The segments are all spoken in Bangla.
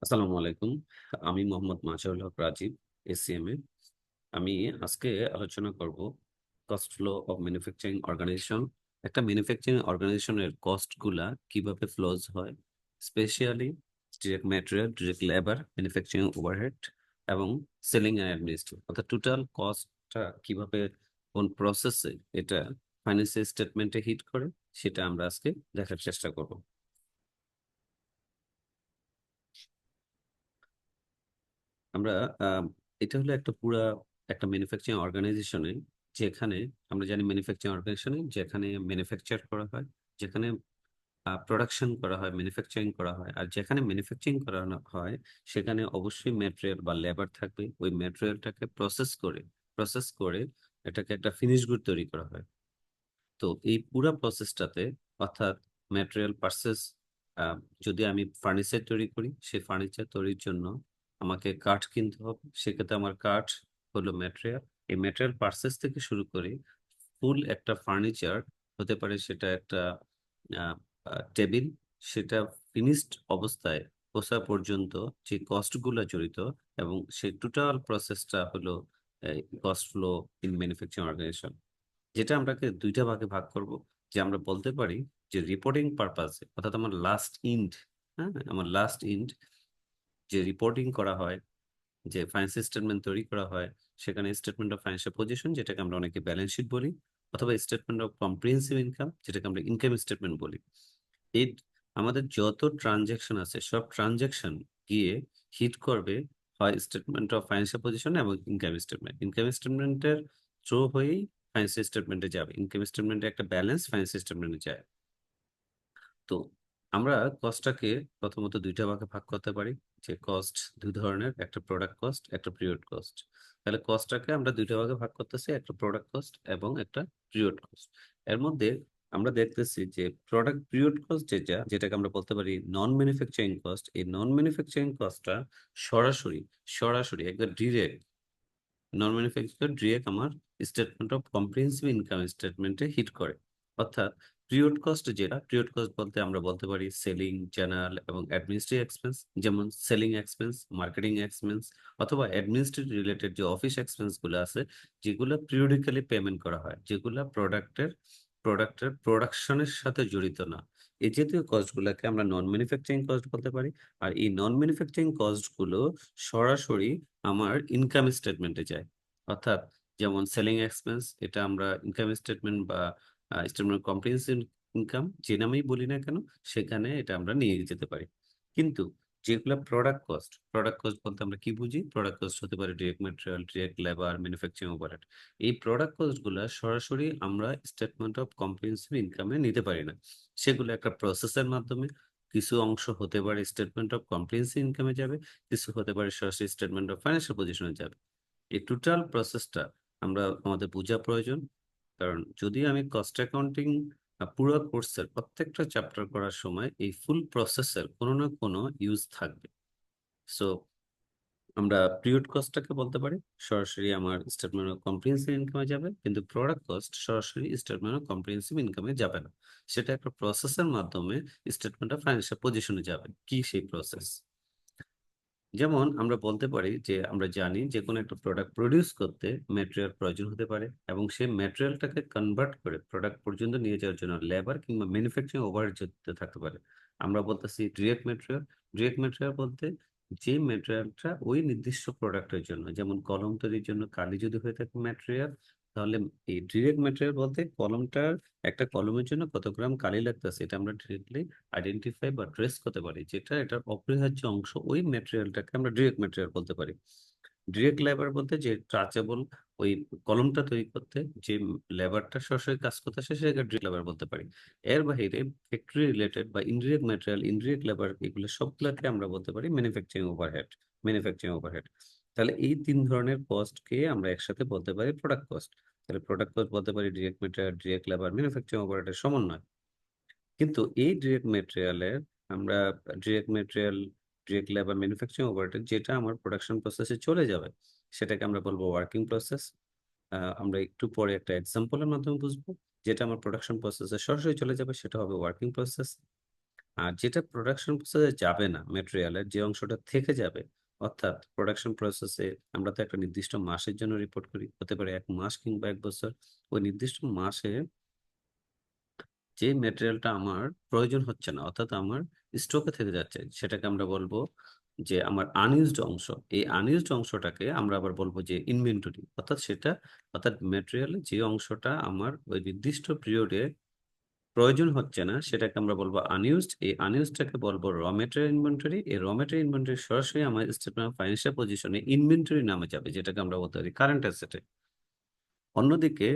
আসসালামু আলাইকুম। আমি মোহাম্মদ মাজাউল হক রাজীব, এসিএমএ। আমি আজকে আলোচনা করব cost flow of manufacturing organisation. একটা ম্যানুফ্যাকচারিং অর্গানাইজেশনের কস্ট গুলা কিভাবে ফ্লোজ হয়, specially direct material, direct labour, manufacturing overhead এবং সেলিং অ্যান্ড অ্যাডমিনিস্ট্রেশন, অর্থাৎ টোটাল কস্টটা কিভাবে কোন প্রসেসে এটা ফাইন্যান্সিয়াল স্টেটমেন্টে হিট করে, সেটা আমরা আজকে দেখার চেষ্টা করব। আমরা আহ, এটা হলো একটা পুরা একটা ম্যানুফ্যাকচারিং অর্গানাইজেশনে, যেখানে আমরা জানি ম্যানুফ্যাকচারিং অর্গানাইজেশনে যেখানে ম্যানুফ্যাকচার করা হয়, যেখানে প্রোডাকশন করা হয়, ম্যানুফ্যাকচারিং করা হয়, আর যেখানে ম্যানুফ্যাকচারিং করানো হয় সেখানে অবশ্যই ম্যাটেরিয়াল বা লেবার থাকবে। ওই ম্যাটেরিয়ালটাকে প্রসেস করে এটাকে একটা ফিনিশ গুড তৈরি করা হয়। তো এই পুরো প্রসেসটাতে, অর্থাৎ ম্যাটেরিয়াল পারচেস, যদি আমি ফার্নিচার তৈরি করি, সেই ফার্নিচার তৈরির জন্য আমাকে কাঠ কিনতে হবে। সেক্ষেত্রে আমার কাঠ হলো ম্যাটেরিয়াল। এই ম্যাটেরিয়াল পারচেস থেকে শুরু করে ফুল একটা ফার্নিচার হতে পারে, সেটা একটা টেবিল, সেটা ফিনিশড অবস্থায় পৌঁছা পর্যন্ত যে কস্টগুলো জড়িত, এবং সেই টোটাল প্রসেসটা হলো cost flow in manufacturing organisation. যেটা আমরাকে দুইটা ভাগে ভাগ করব। যে আমরা বলতে পারি যে রিপোর্টিং পারপাসে, অর্থাৎ আমার লাস্ট ইন্ড, হ্যাঁ, আমার লাস্ট ইন্ড যে রিপোর্টিং করা হয়, যে ফাইন্যান্সিয়াল স্টেটমেন্ট তৈরি করা হয়, সেখানে স্টেটমেন্ট অফ ফাইন্যান্সিয়াল পজিশন, যেটাকে আমরা অনেকে ব্যালেন্স শিট বলি, অথবা স্টেটমেন্ট অফ কম্প্রিহেন্সিভ ইনকাম, যেটাকে আমরা ইনকাম স্টেটমেন্ট বলি। এই আমাদের যত ট্রানজেকশন আছে, সব ট্রানজেকশন গিয়ে হিট করবে হয় স্টেটমেন্ট অফ ফাইন্যান্সিয়াল পজিশন এবং ইনকাম স্টেটমেন্টের থ্রু হয়েই ফাইন্যান্সিয়াল স্টেটমেন্টে যাবে। ইনকাম স্টেটমেন্টে একটা ব্যালেন্স ফাইন্যান্সিয়াল স্টেটমেন্টে যায়। তো আমরা কস্টটাকে প্রথমত দুইটা ভাগে ভাগ করতে পারি। যে কস্ট দুই ধরনের, একটা প্রোডাক্ট কস্ট, একটা পিরিয়ড কস্ট। তাহলে কস্টটাকে আমরা দুইটা ভাগে ভাগ করতেছি, একটা প্রোডাক্ট কস্ট এবং একটা পিরিয়ড কস্ট। এর মধ্যে আমরা দেখতেছি যে প্রোডাক্ট পিরিয়ড কস্ট, যেটাকে আমরা বলতে পারি নন ম্যানুফ্যাকচারিং কস্ট, এই নন ম্যানুফ্যাকচারিং কস্টটা সরাসরি সরাসরি একদম ডিরেক্ট, নন ম্যানুফ্যাকচার ডিরেক্ট আমার স্টেটমেন্ট অফ কম্প্রিহেন্সিভ ইনকাম স্টেটমেন্টে হিট করে। অর্থাৎ পিরিয়ড কস্ট, যেটা পিরিয়ড কস্ট বলতে আমরা বলতে পারি সেলিং, জেনারেল এবং অ্যাডমিনিস্ট্রেটিভ এক্সপেন্স, যেমন সেলিং এক্সপেন্স, মার্কেটিং এক্সপেন্স, অথবা অ্যাডমিনিস্ট্রেটিভ রিলেটেড যে অফিস এক্সপেন্স গুলো আছে, যেগুলো পিরিয়ডিক্যালি পেমেন্ট করা হয়, যেগুলো প্রোডাক্টের প্রোডাকশনের সাথে জড়িত না। এই জাতীয় কস্ট গুলাকে আমরা নন ম্যানুফ্যাকচারিং কস্ট বলতে পারি। আর এই নন ম্যানুফ্যাকচারিং কস্ট গুলো সরাসরি আমার ইনকাম স্টেটমেন্টে যায়। অর্থাৎ যেমন সেলিং এক্সপেন্স, এটা আমরা ইনকাম স্টেটমেন্ট বা স্টেটমেন্ট কম্প্রিহেন্সিভ ইনকাম যে নামেই বলি না কেন, সেখানে এটা আমরা নিয়ে যেতে পারি। কিন্তু যেগুলো প্রোডাক্ট কস্ট বলতে আমরা কি বুঝি? প্রোডাক্ট কস্ট হতে পারে direct material, direct labour, manufacturing overhead. এই প্রোডাক্ট কস্ট গুলা সরাসরি আমরা স্টেটমেন্ট অফ কম্প্রিহেন্সিভ ইনকামে নিতে পারি না। সেগুলো একটা প্রসেসের মাধ্যমে কিছু অংশ হতে পারে স্টেটমেন্ট অফ কম্প্রিহেন্সিভ ইনকামে যাবে, কিছু হতে পারে সরাসরি স্টেটমেন্ট অফ ফাইন্যান্সিয়াল পজিশনে যাবে। এই টোটাল প্রসেসটা আমাদের বোঝা প্রয়োজন। কারণ যদি আমি কস্ট অ্যাকাউন্টিং পুরো কোর্সের প্রত্যেকটা চ্যাপ্টার করার সময় এই ফুল প্রসেসের কোনো না কোনো ইউজ থাকবে। সো আমরা পিরিয়ড কস্টটাকে বলতে পারি সরাসরি আমার স্টেটমেন্ট অফ কম্প্রিহেন্সিভ ইনকামে যাবে, কিন্তু প্রোডাক্ট কস্ট সরাসরি স্টেটমেন্ট অফ কম্প্রিহেন্সিভ ইনকামে যাবে না। সেটা একটা প্রসেসের মাধ্যমে স্টেটমেন্ট অফ ফাইন্যান্সিয়াল পজিশনে যাবে। কি সেই প্রসেস? যেমন আমরা বলতে পারি যে আমরা জানি যে কোনো একটা প্রোডাক্ট প্রডিউস করতে ম্যাটেরিয়াল প্রয়োজন হতে পারে, এবং সেই ম্যাটেরিয়ালটাকে কনভার্ট করে প্রোডাক্ট পর্যন্ত নিয়ে যাওয়ার জন্য লেবার কিংবা ম্যানুফ্যাকচারিং ওভারহেড যেতে থাকতে পারে। আমরা বলতেছি ডিরেক্ট ম্যাটেরিয়াল। ডিরেক্ট ম্যাটেরিয়াল বলতে যে ম্যাটেরিয়ালটা ওই নির্দিষ্ট প্রোডাক্টের জন্য, যেমন কলম তৈরির জন্য কালি যদি হয়ে থাকে ম্যাটেরিয়াল, তাহলে এই ডিরেক্ট ম্যাটেরিয়াল বলতে কলমটার, একটা কলমের জন্য কত গ্রাম কালি লাগতেছে, এটা আমরা ডিরেক্টলি আইডেন্টিফাই বা ট্রেস করতে পারি। যেটা এটার অপরিহার্য অংশ, ওই ম্যাটেরিয়ালটাকে আমরা ডিরেক্ট ম্যাটেরিয়াল বলতে পারি। ডিরেক্ট লেবার বলতে যে ট্রাচেবল, ওই কলমটা তৈরি করতে যে লেবারটা সরাসরি কাজ করতে আসে, সেটাকে ডিরেক্ট লেবার বলতে পারি। এর বাইরে ফ্যাক্টরি রিলেটেড বা ইনডিরেক্ট ম্যাটেরিয়াল, ইনডিরেক্ট লেবার, এগুলো সবগুলোকে আমরা বলতে পারি ম্যানুফ্যাকচারিং ওভারহেড। তাহলে এই তিন ধরনের কস্টকে আমরা একসাথে বলতে পারি প্রোডাক্ট কস্ট। তাহলে প্রোডাক্ট কস্ট বলতে পারি direct material, direct labour, manufacturing ওভারহেডের সমন্বয়। কিন্তু এই আমরা direct material, direct labour, manufacturing overhead যেটা আমার প্রোডাকশন প্রসেসে চলে যাবে, সেটাকে আমরা বলবো ওয়ার্কিং প্রসেস। আমরা একটু পরে একটা এক্সাম্পলের মাধ্যমে বুঝবো। যেটা আমার প্রোডাকশন প্রসেসে সরাসরি চলে যাবে, সেটা হবে ওয়ার্কিং প্রসেস। আর যেটা প্রোডাকশন প্রসেসে যাবে না, মেটেরিয়ালের যে অংশটা থেকে যাবে, অর্থাৎ প্রোডাকশন প্রসেসে আমরা তো একটা নির্দিষ্ট মাসের জন্য রিপোর্ট করি, হতে পারে 1 মাস কিংবা 1 বছর। ওই নির্দিষ্ট মাসে যে মেটেরিয়ালটা আমার প্রয়োজন হচ্ছে না, অর্থাৎ আমার স্টকে থেকে যাচ্ছে, সেটাকে আমরা বলবো যে আমার আনইউজড অংশ। এই আনইউজড অংশটাকে আমরা আবার বলবো যে ইনভেন্টরি, অর্থাৎ সেটা, অর্থাৎ মেটেরিয়ালের যে অংশটা আমার ওই নির্দিষ্ট পিরিয়ডে প্রয়োজন হচ্ছে না, সেটাকে আমরা বলবো আনইউজড। এই আনইউজডটাকে বলবো র মেটেরিয়াল ইনভেন্টরি। এই র মেটেরিয়াল ইনভেন্টরি সরাসরি আমার স্টেটমেন্ট অফ ফাইন্যান্সিয়াল পজিশনে ইনভেন্টরি নামে যাবে, যেটাকে আমরা বলতে পারি কারেন্ট অ্যাসেটে। অন্যদিকে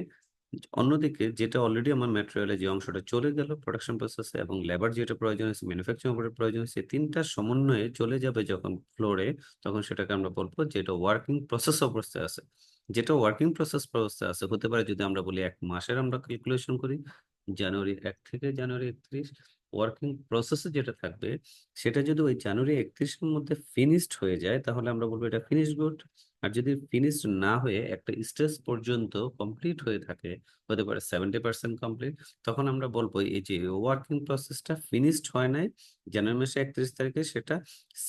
অন্যদিকে যেটা অলরেডি আমার ম্যাটেরিয়ালে যে অংশটা চলে গেল প্রোডাকশন প্রসেসে, এবং লেবার যেটা প্রয়োজন আছে, ম্যানুফ্যাকচারিং প্রয়োজন আছে, তিনটার সমন্বয়ে চলে যাবে যখন ফ্লোরে, তখন সেটাকে আমরা বলবো যেটা ওয়ার্কিং প্রসেস অবস্থায় আছে। যেটা ওয়ার্কিং প্রসেস অবস্থায় আছে হতে পারে, যদি আমরা বলি 1 মাসের আমরা ক্যালকুলেশন করি, জানুয়ারি 1 থেকে জানুয়ারি 31, ওয়ার্কিং প্রসেসে যেটা থাকবে সেটা যদি ওই জানুয়ারি 31-এর মধ্যে ফিনিশড হয়ে যায়, তাহলে আমরা বলবো এটা ফিনিশ গুড। আর যদি ফিনিশড না হয়ে একটা স্টেজ পর্যন্ত কমপ্লিট হয়ে থাকে, হতে পারে 70% কমপ্লিট, তখন আমরা বলবো এই যে ওয়ার্কিং প্রসেসটা ফিনিশড হয় নাই জানুয়ারি মাসে 31 তারিখে, সেটা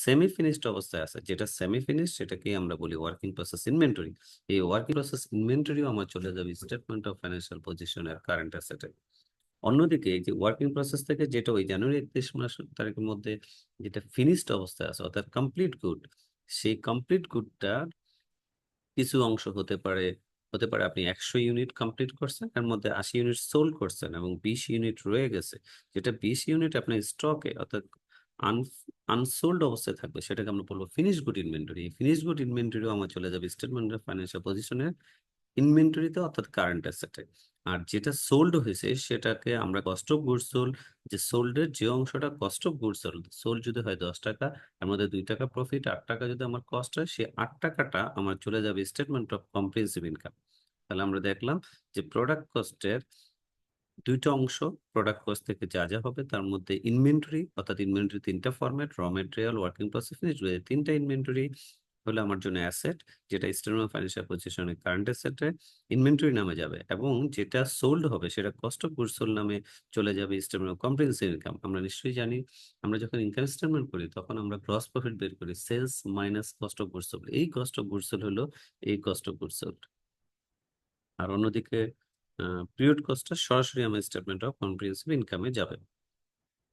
সেমি ফিনিশড অবস্থায় আছে। যেটা সেমি ফিনিশড সেটাকে আমরা বলি ওয়ার্কিং প্রসেস ইনভেন্টরি। এই ওয়ার্কিং প্রসেস ইনভেন্টরিও আমার চলে যাবে স্টেটমেন্ট অফ ফাইন্যান্সিয়াল পজিশনের কারেন্ট অ্যাসেটে। অন্যদিকে এই যে ওয়ার্কিং প্রসেস থেকে যেটা ওই জানুয়ারি 31 তারিখের মধ্যে যেটা ফিনিশড অবস্থায় আছে, অর্থাৎ কমপ্লিট গুড, সেই কমপ্লিট গুডটা কিছু অংশ হতে পারে আপনি 100 ইউনিট কমপ্লিট করছেন, এর মধ্যে 80 ইউনিট সোল্ড করছেন এবং 20 ইউনিট রয়ে গেছে। যেটা 20 ইউনিট আপনার স্টকে, অর্থাৎ আনসোল্ড অবস্থায় থাকবে, সেটাকে আমরা বলবো finish good inventory. Finish good ইনভেন্টরিও আমার চলে যাবে স্টেটমেন্ট অফ ফাইন্যান্সিয়াল পজিশনের ইনভেন্টরিতে, অর্থাৎ কারেন্ট অ্যাসেটে। আর যেটা সোল্ড হয়েছে সেটাকে আমরা কস্ট অফ গুডস সোল্ড, যে সোল্ডের যে অংশটা cost of goods sold, sold যদি হয় 10 টাকা, এর মধ্যে 2 টাকা প্রফিট, 8 টাকা যদি আমার কস্ট হয়, সেই 8 টাকাটা আমার চলে যাবে স্টেটমেন্ট অফ কম্প্রিহেনসিভ ইনকাম। তাহলে আমরা দেখলাম যে প্রোডাক্ট কস্টের দুইটা অংশ, প্রোডাক্ট কস্ট থেকে যা যা হবে তার মধ্যে ইনভেন্টরি, অর্থাৎ ইনভেন্টরি তিনটা ফরম্যাট, র মেটেরিয়াল, ওয়ার্কিং প্রসেস, তিনটা ইনভেন্টরি হলো আমার জন্য অ্যাসেট, যেটা স্টেটমেন্ট অফ ফাইন্যান্সিয়াল পজিশনে কারেন্ট অ্যাসেটে ইনভেন্টরি নামে যাবে, এবং যেটা সোল্ড হবে সেটা কস্ট অফ গুডস সোল্ড নামে চলে যাবে স্টেটমেন্ট অফ কম্প্রিহেনসিভ ইনকাম। আমরা নিশ্চয়ই জানি, আমরা যখন ইনকাম স্টেটমেন্ট করি তখন আমরা গ্রস প্রফিট বের করি, sales minus cost of goods sold. এই কস্ট অফ গুডস সোল্ড হলো এই কস্ট অফ গুডস সোল্ড। আর অন্যদিকে পিরিয়ড কস্টটা সরাসরি আমার স্টেটমেন্ট অফ কম্প্রিহেনসিভ ইনকামে যাবে।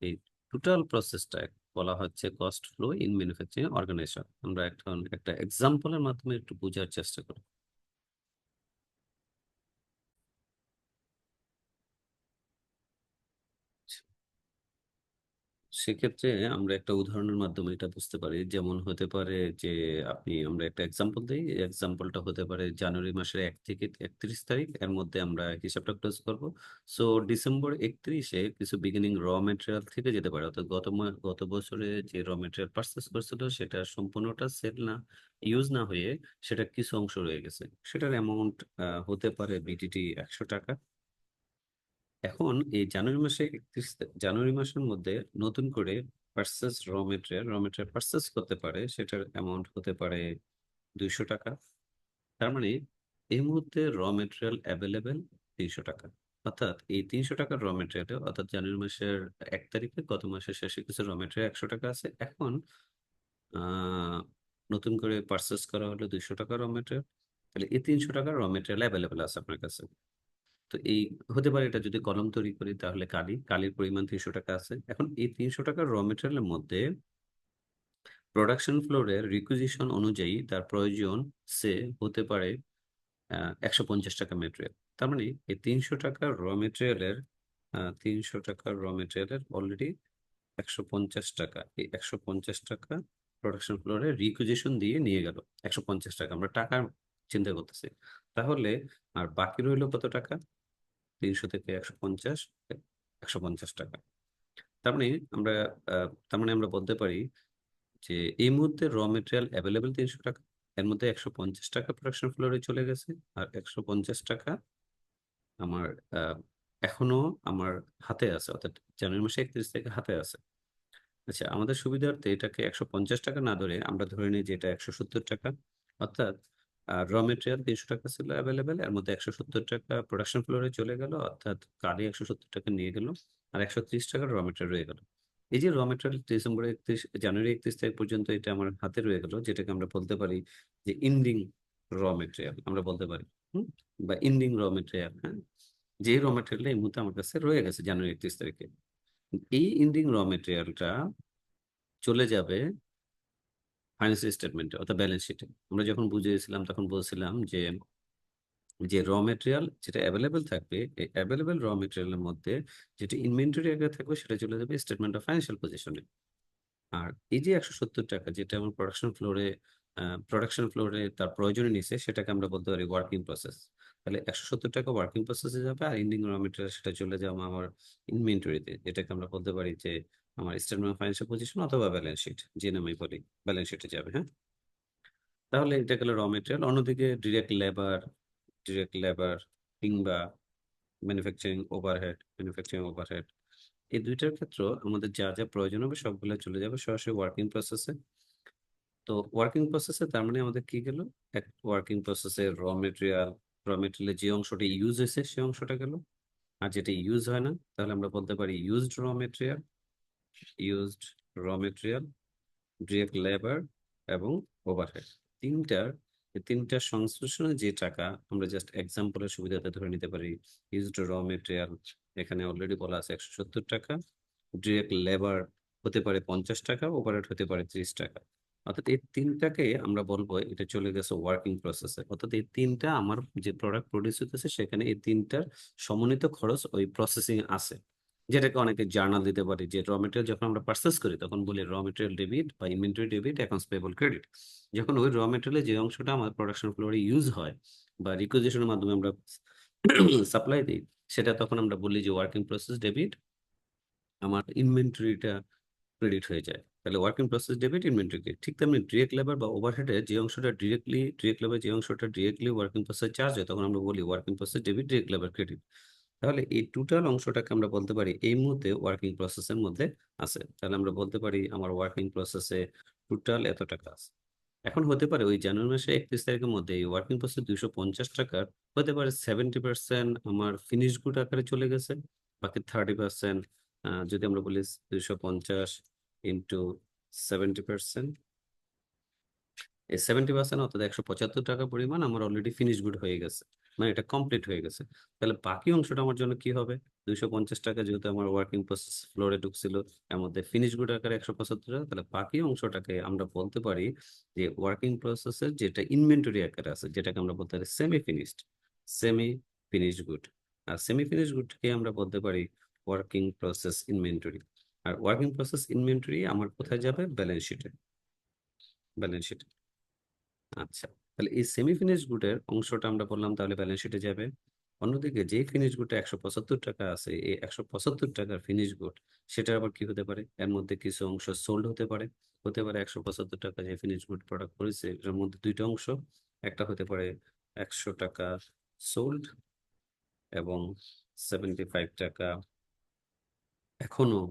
এই টোটাল প্রসেসটা বলা হচ্ছে cost flow in manufacturing organisation. আমরা এখন একটা এক্সাম্পলের মাধ্যমে একটু বোঝার চেষ্টা করি। সেক্ষেত্রে আমরা একটা উদাহরণের মাধ্যমে এটা বুঝতে পারি, যেমন হতে পারে যে আমরা একটা এক্সাম্পল দিই। এক্সাম্পলটা হতে পারে জানুয়ারি মাসের 1 থেকে 31 তারিখ, এর মধ্যে আমরা হিসাবটা ক্লোজ করব। সো ডিসেম্বর 31-এ কিছু বিগিনিং র মেটেরিয়াল থেকে যেতে পারে, অর্থাৎ গত বছরে যে র মেটেরিয়াল পারচেস করেছিল সেটা সম্পূর্ণটা সেল না, ইউজ না হয়ে সেটা কিছু অংশ রয়ে গেছে। সেটার অ্যামাউন্ট হতে পারে বিটিটি 100 টাকা। এখন এই জানুয়ারি মাসের মধ্যে নতুন করে র মেটেরিয়াল পারচেস করতে পারে, সেটার অ্যামাউন্ট হতে পারে 200 টাকা। তার মানে এই মুহূর্তে র মেটেরিয়াল অ্যাভেলেবেল 300 টাকা। অর্থাৎ এই 300 টাকার র মেটেরিয়ালে, অর্থাৎ জানুয়ারি মাসের 1 তারিখে গত মাসের শেষে কিছু র মেটেরিয়াল 100 টাকা আছে। এখন আহ নতুন করে পারচেস করা হলো 200 টাকার র মেটেরিয়াল, তাহলে এই 300 টাকার র মেটেরিয়াল অ্যাভেলেবেল আছে আপনার কাছে। তো এই হতে পারে, এটা যদি কলম তৈরি করি তাহলে কালির পরিমাণ 300 টাকা আছে। এখন এই 300 টাকার র মেটেরিয়ালের মধ্যে প্রোডাকশন ফ্লোরের রিকুইজিশন অনুযায়ী তার প্রয়োজন সে হতে পারে 150 টাকা মেটেরিয়াল। তার মানে এই 300 টাকার র মেটেরিয়ালের অলরেডি 150 টাকা, এই 150 টাকা প্রোডাকশন ফ্লোরে রিকুইজিশন দিয়ে নিয়ে গেল। 150 টাকা আমরা টাকা চিন্তা করতেছি, তাহলে আর বাকি রইল কত টাকা? 300 থেকে 150, 150 টাকা। তার মানে আমরা তার মানে আমরা বলতে পারি যে এই মুহূর্তে র মেটেরিয়াল অ্যাভেলেবেল 300 টাকা, এর মধ্যে 150 টাকা প্রোডাকশন ফ্লোরে চলে গেছে, আর 150 টাকা আমার আহ, এখনো আমার হাতে আছে, অর্থাৎ জানুয়ারি মাসে 31 থেকে হাতে আছে। আচ্ছা, আমাদের সুবিধার্থে এটাকে 150 টাকা না ধরে আমরা ধরে নিই যে এটা 170 টাকা। অর্থাৎ র মেটেরিয়াল 300 টাকা ছিল অ্যাভেলেবেল, এর মধ্যে 170 টাকা প্রোডাকশন ফ্লোরে চলে গেল, অর্থাৎ কালি 170 টাকা নিয়ে গেল, আর 130 টাকার র মেটেরিয়াল রয়ে গেল। এই যে র মেটেরিয়াল জানুয়ারি 31 তারিখ পর্যন্ত এটা আমার হাতে রয়ে গেল, যেটাকে আমরা বলতে পারি যে ইন্ডিং র মেটেরিয়াল আমরা বলতে পারি। হুম? বা ইন্ডিং র মেটেরিয়াল, হ্যাঁ, যে র মেটেরিয়ালটা এই মুহূর্তে আমার কাছে রয়ে গেছে জানুয়ারি 31 তারিখে। এই ইন্ডিং র মেটেরিয়ালটা চলে যাবে ফাইন্যান্সিয়াল স্টেটমেন্টে অর্থাৎ ব্যালেন্স শিটে। আমরা যখন বুঝিয়েছিলাম তখন বলছিলাম যে যে র মেটেরিয়াল যেটা অ্যাভেলেবেল থাকবে, এই অ্যাভেলেবেল র মেটেরিয়ালের মধ্যে যেটা ইনভেন্টরি আকারে থাকবে সেটা চলে যাবে স্টেটমেন্ট অফ ফাইন্যান্সিয়াল পজিশনে। আর এই যে 170 টাকা যেটা আমার প্রোডাকশন ফ্লোরে তার প্রয়োজনে নিছে, সেটাকে আমরা বলতে পারি ওয়ার্কিং প্রসেস। তাহলে 170 টাকা ওয়ার্কিং প্রসেসে যাবে, আর ইন্ডিং র মেটেরিয়াল সেটা চলে যাবে আমার ইনভেন্টরিতে, যেটাকে আমরা বলতে পারি যে আমার স্টেটমেন্ট অফ ফাইন্যান্সিয়াল পজিশন অথবা ব্যালেন্স শিট, যে নামে বলি ব্যালেন্স শিটে যাবে। হ্যাঁ, তাহলে এটা গেল র মেটেরিয়াল। অন্যদিকে ডিরেক্ট লেবার কিংবা ম্যানুফ্যাকচারিং ওভারহেড, এই দুইটার ক্ষেত্রে আমাদের যা যা প্রয়োজন হবে সবগুলো চলে যাবে সরাসরি ওয়ার্কিং প্রসেসে। তো ওয়ার্কিং প্রসেসে তার মানে আমাদের কি গেল, এক ওয়ার্কিং প্রসেসে র মেটেরিয়ালের যে অংশটা ইউজ হয়েছে সে অংশটা গেল। আর যেটা ইউজ হয় না তাহলে আমরা বলতে পারি ইউজড র মেটেরিয়াল, ডিরেক্ট লেবার এবং ওভারহেড। তিনটার এই তিনটার সংশ্লেষণে যে টাকা, আমরা জাস্ট এক্সাম্পলের সুবিধাতে ধরে নিতে পারি ইউজড র মেটেরিয়াল এখানে অলরেডি বলা আছে 170 টাকা, ডিরেক্ট লেবার হতে পারে 50 টাকা, ওভারহেড হতে পারে 30 টাকা। অর্থাৎ এই তিনটাকে আমরা বলবো এটা চলে গেছে ওয়ার্কিং প্রসেসে। অর্থাৎ এই তিনটা আমার যে প্রোডাক্ট প্রডিউস হতেছে সেখানে এই তিনটার সমন্বিত খরচ ওই প্রসেসিং আছে, যেটাকে অনেকে জার্নাল দিতে পারে। যে র মেটেরিয়াল যখন আমরা পারচেস করি তখন বলি র মেটেরিয়াল ডেবিট বা inventory debit, accounts payable credit. যখন ওই র মেটেরিয়ালের যে অংশটা আমার প্রোডাকশন ফ্লোরে ইউজ হয় বা রিকুইজিশনের মাধ্যমে আমরা সাপ্লাই দিই, সেটা তখন আমরা বলি যে ওয়ার্কিং প্রসেস ডেবিট, আমার ইনভেন্টরিটা ক্রেডিট হয়ে যায়। তাহলে working process debit, inventory credit. ঠিক তেমনি ডিরেক্ট লেবার বা ওভারহেডের যে অংশটা direct labour working process charge হয় তখন আমরা বলি working process debit, direct labour credit. তাহলে এই টোটাল অংশটাকে আমরা বলতে পারি এই মুহূর্তে ওয়ার্কিং প্রসেসের মধ্যে আছে। তাহলে আমরা বলতে পারি আমার ওয়ার্কিং প্রসেসে টোটাল এত টাকা আছে। এখন হতে পারে ওই জানুয়ারি মাসে 31 তারিখের মধ্যে এই ওয়ার্কিং প্রসেস 250 টাকার হতে পারে 70% আমার ফিনিশ গুড আকারে চলে গেছে, বাকি 30%, যদি আমরা বলি 250 × 70%, এই 70% অর্থাৎ 175 টাকা পরিমাণ আমার অলরেডি ফিনিশ গুড হয়ে গেছে, মানে এটা কমপ্লিট হয়ে গেছে। তাহলে বাকি অংশটা আমার জন্য কি হবে, 250 টাকা যেহেতু আমার ওয়ার্কিং প্রসেস ফ্লোরে ঢুকছিল, এর মধ্যে ফিনিশ গুড আকারে 175 টাকা, তাহলে বাকি অংশটাকে আমরা বলতে পারি যে ওয়ার্কিং প্রসেসের যেটা ইনভেন্টরি আকারে আছে, যেটাকে আমরা বলতে পারি সেমি ফিনিশড গুড। আর সেমি ফিনিশ গুডকে আমরা বলতে পারি working process inventory. Are working process inventory আমার কোথায় যাবে, ব্যালেন্স শিটে। আচ্ছা, তাহলে এই সেমি ফিনিশ গুডের অংশটা আমরা বললাম তাহলে ব্যালেন্স শিটে যাবে। অন্যদিকে যে ফিনিশ গুডটা 175 টাকা আছে, এই 175 টাকার ফিনিশ গুড সেটা আবার কি হতে পারে, এর মধ্যে কিছু অংশ সোল্ড হতে পারে 175 টাকা যে ফিনিশ গুড প্রোডাক্ট করেছে এর মধ্যে দুইটা অংশ, একটা হতে পারে 100 টাকা সোল্ড এবং 75 টাকা এখনো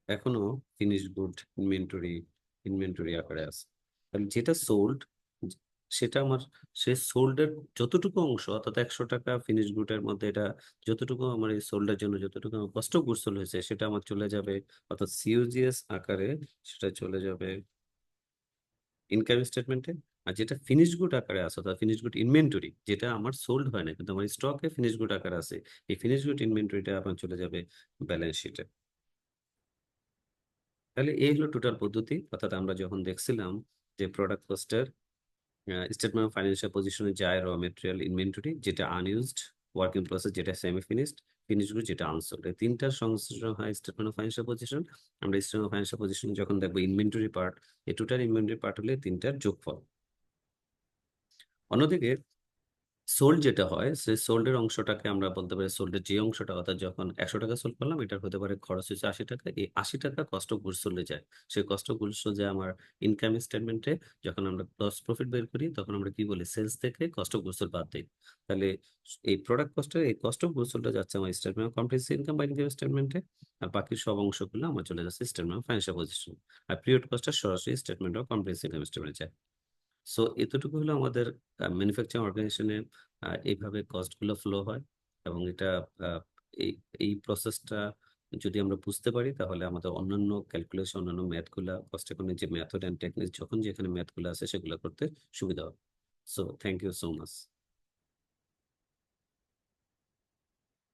এখনো ফিনিশ গুড ইনভেন্টরি আকারে আছে। তাহলে যেটা সোল্ড সেটা আমার, সে সোল্ডের যতটুকু অংশ অর্থাৎ 100 টাকা ফিনিশ গুডের মধ্যে এটা যতটুকু আমার এই সোল্ডের জন্য যতটুকু আমার কষ্ট গোছল হয়েছে সেটা আমার চলে যাবে অর্থাৎ সিওজিএস আকারে, সেটা চলে যাবে ইনকাম স্টেটমেন্টে। আর যেটা ফিনিশ গুড আকারে আছে অর্থাৎ ফিনিশ গুড ইনভেন্টরি, যেটা আমার সোল্ড হয় না কিন্তু আমার স্টকে ফিনিশ গুড আকারে আছে, এই ফিনিশ গুড ইনভেন্টরিটা আপনার চলে যাবে ব্যালেন্স শিটে। তাহলে এই হলো টোটাল পদ্ধতি। অর্থাৎ আমরা যখন দেখছিলাম যে প্রোডাক্ট কস্টের স্টেটমেন্ট অফ ফাইন্যান্সিয়াল পজিশনে যায় র মেটেরিয়াল ইনভেন্টরি যেটা আনইউজড, ওয়ার্কিং প্রসেস যেটা সেমি ফিনিশড গুড যেটা আনসোল্ড, এই তিনটার সংশ্লেষণ হয় স্টেটমেন্ট অফ ফাইন্যান্সিয়াল পজিশন। আমরা স্টেটমেন্ট অফ ফাইন্যান্সিয়াল পজিশন যখন দেখবো ইনভেন্টরি পার্ট, এই টোটাল ইনভেন্টরি পার্ট হলে তিনটার যোগফল। অন্যদিকে সোল্ড যেটা হয় সেই সোল্ডের অংশটাকে আমরা বলতে পারি সোল্ডের যে অংশটা, অর্থাৎ যখন 100 টাকা সোল্ড করলাম এটার হতে পারে খরচ হচ্ছে 80 টাকা, এই 80 টাকা কস্ট অফ গুডস সোল্ডে যায়। সেই কস্ট অফ গুডস সোল্ড যায় আমার ইনকাম স্টেটমেন্টে। যখন আমরা গ্রস প্রফিট বের করি তখন আমরা কি বলি, সেলস থেকে কস্ট অফ গুডস সোল্ড বাদ দিই। তাহলে এই প্রোডাক্ট কস্টের এই কস্ট অফ গুডস সোল্ডটা যাচ্ছে আমার স্টেটমেন্ট অফ কম্প্রিহেনসিভ ইনকাম বা ইনকাম স্টেটমেন্টে, আর বাকি সব অংশগুলো আমার চলে যাচ্ছে স্টেটমেন্ট অফ ফাইন্যান্সিয়াল পজিশন। আর পিরিয়ড কস্টটা সরাসরি স্টেটমেন্ট অফ কম্প্রিহেনসিভ ইনকাম স্টেটমেন্টে যায়। সো এতটুকু হলো আমাদের ম্যানুফ্যাকচারিং অর্গানাইজেশনে এইভাবে কস্ট গুলো ফ্লো হয়। এবং এটা আহ, এই এই প্রসেসটা যদি আমরা বুঝতে পারি তাহলে আমাদের অন্যান্য ক্যালকুলেশন, অন্যান্য ম্যাথ গুলা, কস্ট অ্যাকাউন্টের যে মেথড অ্যান্ড টেকনিক, যখন যেখানে ম্যাথ গুলো আছে সেগুলো করতে সুবিধা হবে। So thank you so much.